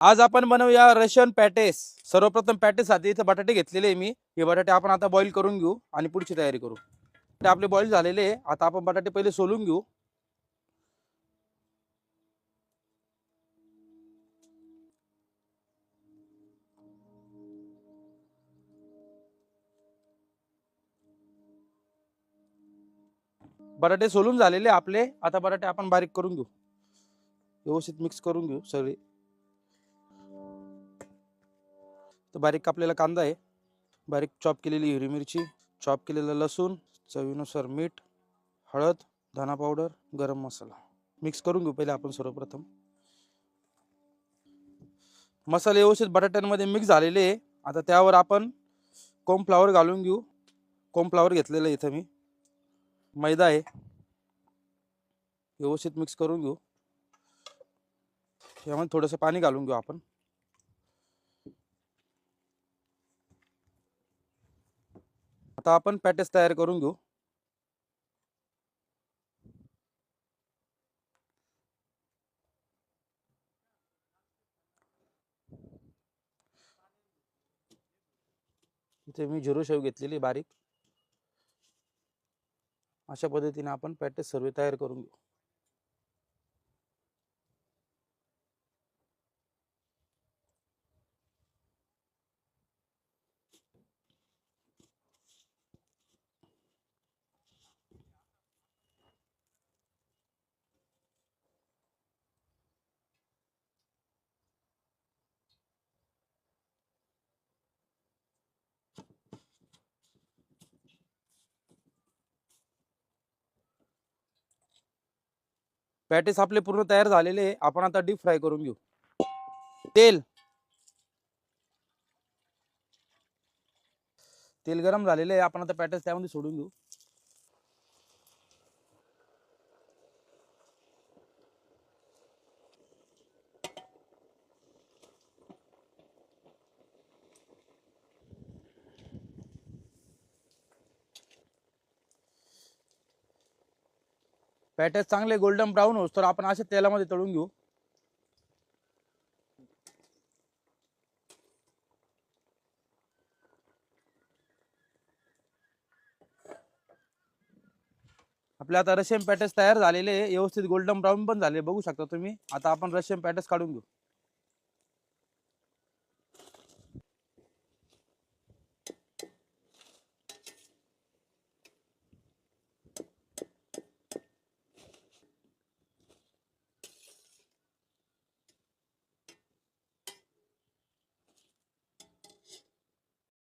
आज आपण बनवूया रशियन पॅटेस। सर्वप्रथम पॅटेसाठी इथे बटाटे घेतलेले आहे मी। हे बटाटे आपण आता बॉईल करून घेऊ आणि पुढची तयारी करू। ते आपले बॉईल झालेले आहे। आता आपण बटाटे पहिले सोलून घेऊ। बटाटे सोलून झालेले आपले। आता बटाटे आपण बारीक करून घेऊ, व्यवस्थित मिक्स करून घेऊ सगळे। तर बारीक कापलेला कांदा आहे, बारीक चॉप केलेली हिरवी मिरची, चॉप केलेला लसूण, चवीनुसार मीठ, हळद, धना पावडर, गरम मसाला मिक्स करून घेऊ पहिले आपण। सर्वप्रथम मसाले व्यवस्थित बटाट्यांमध्ये मिक्स झालेले आहे। आता त्यावर आपण कॉर्नफ्लॉवर घालून घेऊ। कॉर्नफ्लॉवर घेतलेलं आहे इथे मी। मैदा आहे, व्यवस्थित मिक्स करून घेऊ। यामध्ये थोडंसं पाणी घालून घेऊ आपण। आता आपण पॅटेस तयार करून घेऊ। इथे मी झिरो शेव घेतलेली बारीक। अशा पद्धतीने आपण पॅटेस सर्व तयार करून घेऊ। पॅटेस आपले पूर्ण तयार झालेले आहे। आपण आता डीप फ्राय करून घेऊ। तेल गरम झालेले आहे। आपण आता पॅटेस त्यामध्ये सोडून घेऊ। पॅटेस चांगले गोल्डन ब्राऊन होस तर आपण असे तेलामध्ये तळून घेऊ। आपले आता रशियन पॅटेस तयार झालेले आहे। व्यवस्थित गोल्डन ब्राऊन पण झाले, बघू शकता तुम्ही। आता आपण रशियन पॅटेस काढून घेऊ।